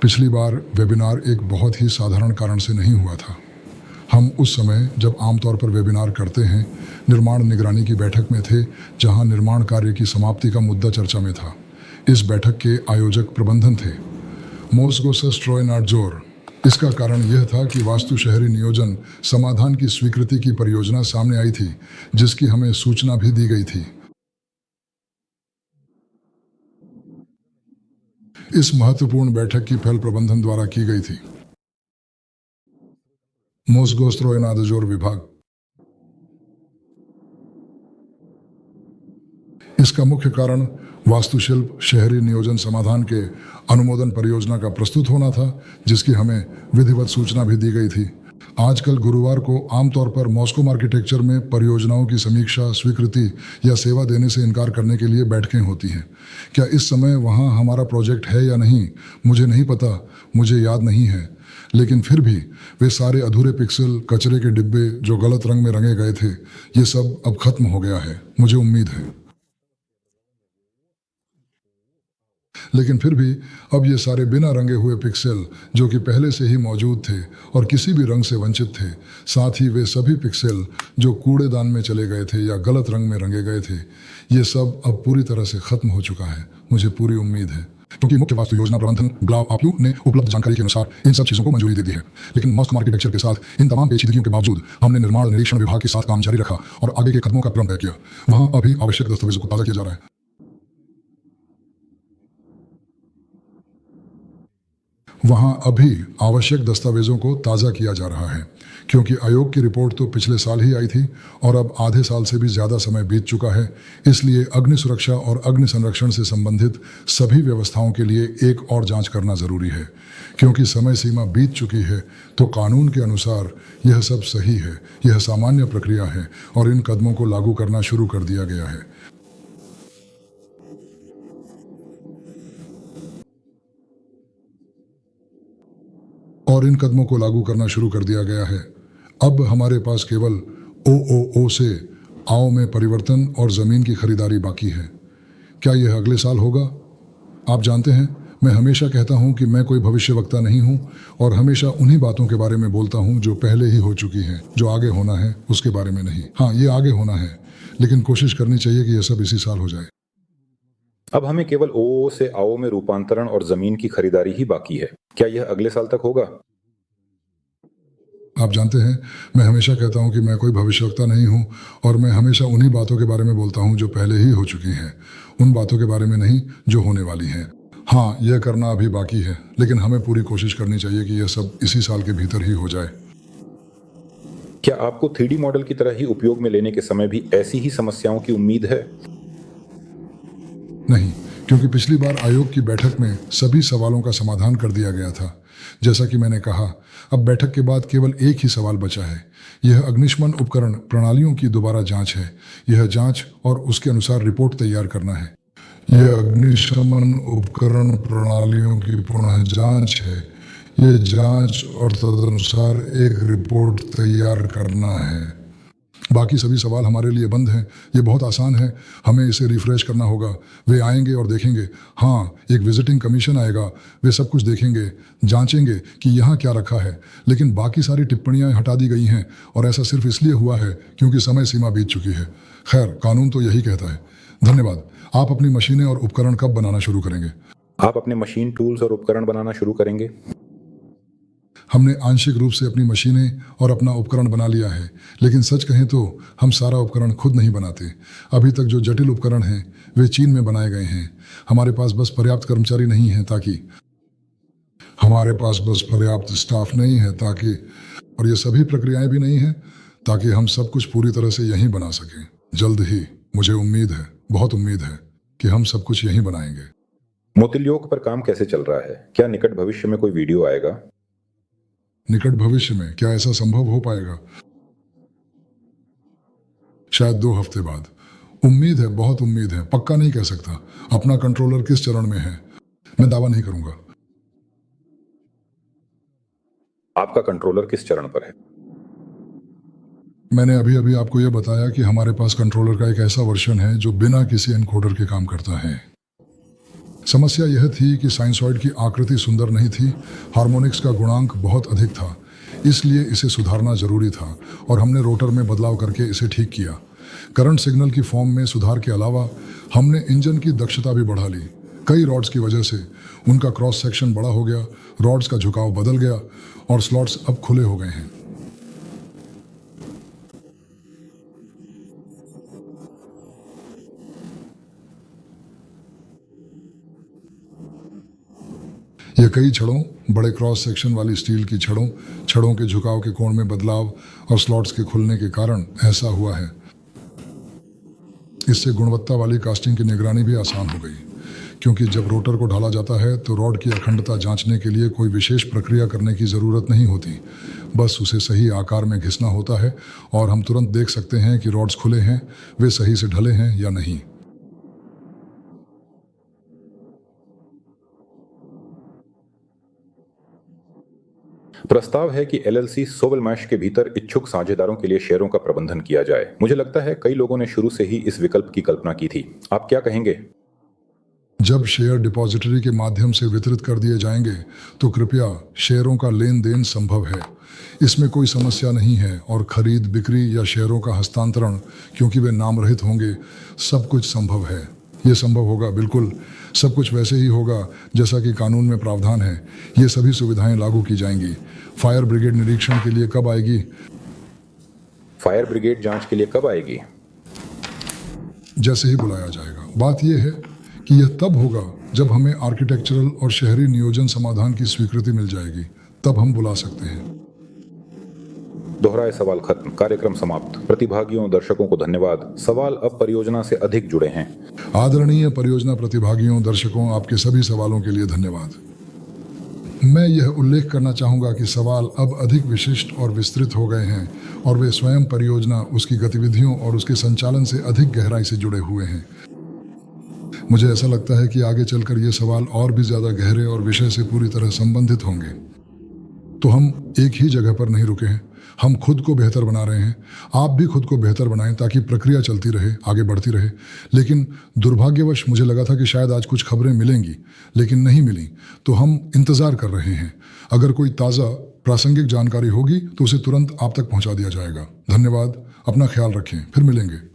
पिछली बार वेबिनार एक बहुत ही साधारण कारण से नहीं हुआ था। हम उस समय जब आमतौर पर वेबिनार करते हैं निर्माण निगरानी की बैठक में थे, जहां निर्माण कार्य की समाप्ति का मुद्दा चर्चा में था। इस बैठक के आयोजक प्रबंधन थे मोसगोसस ट्रोयनाटजोर। इसका कारण यह था कि वास्तु शहरी नियोजन समाधान की स्वीकृति की परियोजना सामने आई थी, जिसकी हमें सूचना भी दी गई थी। इस महत्वपूर्ण बैठक की पहल प्रबंधन द्वारा की गई थी। मोसगोस ट्रोयनाटजोर विभाग। इसका मुख्य कारण वास्तुशिल्प शहरी नियोजन समाधान के अनुमोदन परियोजना का प्रस्तुत होना था, जिसकी हमें विधिवत सूचना भी दी गई थी। आजकल गुरुवार को आमतौर पर मॉस्को आर्किटेक्चर में परियोजनाओं की समीक्षा, स्वीकृति या सेवा देने से इनकार करने के लिए बैठकें होती हैं। क्या इस समय वहाँ हमारा प्रोजेक्ट है या नहीं, मुझे नहीं पता, मुझे याद नहीं है। लेकिन फिर भी वे सारे अधूरे पिक्सल, कचरे के डिब्बे जो गलत रंग में रंगे गए थे, ये सब अब खत्म हो गया है, मुझे उम्मीद है। लेकिन फिर भी अब ये सारे बिना रंगे हुए पिक्सेल जो कि पहले से ही मौजूद थे और किसी भी रंग से वंचित थे, साथ ही वे सभी पिक्सेल जो कूड़ेदान में चले गए थे या गलत रंग में रंगे गए थे, ये सब अब पूरी तरह से खत्म हो चुका है, मुझे पूरी उम्मीद है। क्योंकि मुख्य वास्तु योजना प्रबंधन ग्लाव आपयू ने उपलब्ध जानकारी के अनुसार इन सब चीज़ों को मंजूरी दे दी है। लेकिन मॉस्को आर्किटेक्चर के साथ इन तमाम पेचीदगियों के बावजूद हमने निर्माण निरीक्षण विभाग के साथ काम जारी रखा और आगे के कदमों का क्रम तय किया। वहाँ अभी आवश्यक दस्तावेजों को ताज़ा किया जा रहा है। वहाँ अभी आवश्यक दस्तावेजों को ताज़ा किया जा रहा है, क्योंकि आयोग की रिपोर्ट तो पिछले साल ही आई थी और अब आधे साल से भी ज़्यादा समय बीत चुका है। इसलिए अग्नि सुरक्षा और अग्नि संरक्षण से संबंधित सभी व्यवस्थाओं के लिए एक और जांच करना ज़रूरी है। क्योंकि समय सीमा बीत चुकी है, तो कानून के अनुसार यह सब सही है, यह सामान्य प्रक्रिया है और इन कदमों को लागू करना शुरू कर दिया गया है। अब हमारे पास केवल OOO से आओ में परिवर्तन और ज़मीन की खरीदारी बाकी है। क्या यह अगले साल होगा? आप जानते हैं, मैं हमेशा कहता हूं कि मैं कोई भविष्यवक्ता नहीं हूं और हमेशा उन्हीं बातों के बारे में बोलता हूं जो पहले ही हो चुकी हैं। जो आगे होना है उसके बारे में नहीं। हाँ, ये आगे होना है, लेकिन कोशिश करनी चाहिए कि यह सब इसी साल हो जाए। अब हमें केवल OOO से आओ में रूपांतरण और ज़मीन की खरीदारी ही बाकी है। क्या यह अगले साल तक होगा? आप जानते हैं, मैं हमेशा कहता हूं कि मैं कोई भविष्यवक्ता नहीं हूं और मैं हमेशा उन्हीं बातों के बारे में बोलता हूं जो पहले ही हो चुकी हैं, उन बातों के बारे में नहीं जो होने वाली हैं। हाँ, यह करना अभी बाकी है, लेकिन हमें पूरी कोशिश करनी चाहिए कि यह सब इसी साल के भीतर ही हो जाए। क्या आपको 3D मॉडल की तरह ही उपयोग में लेने के समय भी ऐसी ही समस्याओं की उम्मीद है? नहीं, क्योंकि पिछली बार आयोग की बैठक में सभी सवालों का समाधान कर दिया गया था। जैसा कि मैंने कहा, अब बैठक के बाद केवल एक ही सवाल बचा है। यह अग्निशमन उपकरण प्रणालियों की दोबारा जांच है। यह जांच और उसके अनुसार रिपोर्ट तैयार करना है। यह अग्निशमन उपकरण प्रणालियों की पुनः जांच है। यह जांच और तदनुसार एक रिपोर्ट तैयार करना है। बाकी सभी सवाल हमारे लिए बंद हैं। ये बहुत आसान है, हमें इसे रिफ्रेश करना होगा। वे आएंगे और देखेंगे। हाँ, एक विजिटिंग कमीशन आएगा, वे सब कुछ देखेंगे, जांचेंगे कि यहाँ क्या रखा है। लेकिन बाकी सारी टिप्पणियाँ हटा दी गई हैं और ऐसा सिर्फ इसलिए हुआ है क्योंकि समय सीमा बीत चुकी है। खैर, कानून तो यही कहता है। धन्यवाद। आप अपनी मशीनें और उपकरण कब बनाना शुरू करेंगे? आप अपने मशीन, टूल्स और उपकरण बनाना शुरू करेंगे? हमने आंशिक रूप से अपनी मशीनें और अपना उपकरण बना लिया है, लेकिन सच कहें तो हम सारा उपकरण खुद नहीं बनाते। अभी तक जो जटिल उपकरण हैं वे चीन में बनाए गए हैं। हमारे पास बस पर्याप्त कर्मचारी नहीं है ताकि हमारे पास बस पर्याप्त स्टाफ नहीं है ताकि और ये सभी प्रक्रियाएं भी नहीं हैं ताकि हम सब कुछ पूरी तरह से यहीं बना सकें। जल्द ही, मुझे उम्मीद है, बहुत उम्मीद है कि हम सब कुछ यहीं बनाएंगे। मोतिल्योक पर काम कैसे चल रहा है? क्या निकट भविष्य में कोई वीडियो आएगा? निकट भविष्य में क्या ऐसा संभव हो पाएगा? शायद 2 हफ्ते बाद। उम्मीद है, बहुत उम्मीद है, पक्का नहीं कह सकता। अपना कंट्रोलर किस चरण में है, मैं दावा नहीं करूंगा। आपका कंट्रोलर किस चरण पर है? मैंने अभी अभी आपको यह बताया कि हमारे पास कंट्रोलर का एक ऐसा वर्जन है जो बिना किसी एनकोडर के काम करता है। समस्या यह थी कि साइनसॉइड की आकृति सुंदर नहीं थी, हार्मोनिक्स का गुणांक बहुत अधिक था, इसलिए इसे सुधारना जरूरी था और हमने रोटर में बदलाव करके इसे ठीक किया। करंट सिग्नल की फॉर्म में सुधार के अलावा हमने इंजन की दक्षता भी बढ़ा ली। कई रॉड्स की वजह से उनका क्रॉस सेक्शन बड़ा हो गया, रॉड्स का झुकाव बदल गया और स्लॉट्स अब खुले हो गए हैं। यह कई छड़ों, बड़े क्रॉस सेक्शन वाली स्टील की छड़ों के झुकाव के कोण में बदलाव और स्लॉट्स के खुलने के कारण ऐसा हुआ है। इससे गुणवत्ता वाली कास्टिंग की निगरानी भी आसान हो गई, क्योंकि जब रोटर को ढाला जाता है तो रॉड की अखंडता जांचने के लिए कोई विशेष प्रक्रिया करने की ज़रूरत नहीं होती, बस उसे सही आकार में घिसना होता है और हम तुरंत देख सकते हैं कि रॉड्स खुले हैं, वे सही से ढले हैं या नहीं। प्रस्ताव है कि एलएलसी सोवेलमैश के भीतर इच्छुक साझेदारों के लिए शेयरों का प्रबंधन किया जाए। मुझे लगता है कई लोगों ने शुरू से ही इस विकल्प की कल्पना की थी। आप क्या कहेंगे? जब शेयर डिपॉजिटरी के माध्यम से वितरित कर दिए जाएंगे तो कृपया शेयरों का लेन देन संभव है, इसमें कोई समस्या नहीं है, और खरीद बिक्री या शेयरों का हस्तांतरण, क्योंकि वे नाम रहित होंगे, सब कुछ संभव है। ये संभव होगा, बिल्कुल सब कुछ वैसे ही होगा जैसा कि कानून में प्रावधान है। ये सभी सुविधाएं लागू की जाएंगी। फायर ब्रिगेड निरीक्षण के लिए कब आएगी? फायर ब्रिगेड जांच के लिए कब आएगी? जैसे ही बुलाया जाएगा। बात यह है कि यह तब होगा जब हमें आर्किटेक्चरल और शहरी नियोजन समाधान की स्वीकृति मिल जाएगी, तब हम बुला सकते हैं। दोहराए सवाल खत्म। कार्यक्रम समाप्त। प्रतिभागियों, दर्शकों को धन्यवाद। सवाल अब परियोजना से अधिक जुड़े हैं। आदरणीय परियोजना प्रतिभागियों, दर्शकों, आपके सभी सवालों के लिए धन्यवाद। मैं यह उल्लेख करना चाहूँगा कि सवाल अब अधिक विशिष्ट और विस्तृत हो गए हैं और वे स्वयं परियोजना, उसकी गतिविधियों और उसके संचालन से अधिक गहराई से जुड़े हुए हैं। मुझे ऐसा लगता है कि आगे चलकर ये सवाल और भी ज़्यादा गहरे और विषय से पूरी तरह संबंधित होंगे। तो हम एक ही जगह पर नहीं रुके हैं, हम खुद को बेहतर बना रहे हैं। आप भी खुद को बेहतर बनाएं ताकि प्रक्रिया चलती रहे, आगे बढ़ती रहे। लेकिन दुर्भाग्यवश मुझे लगा था कि शायद आज कुछ खबरें मिलेंगी, लेकिन नहीं मिली, तो हम इंतज़ार कर रहे हैं। अगर कोई ताज़ा प्रासंगिक जानकारी होगी तो उसे तुरंत आप तक पहुंचा दिया जाएगा। धन्यवाद, अपना ख्याल रखें, फिर मिलेंगे।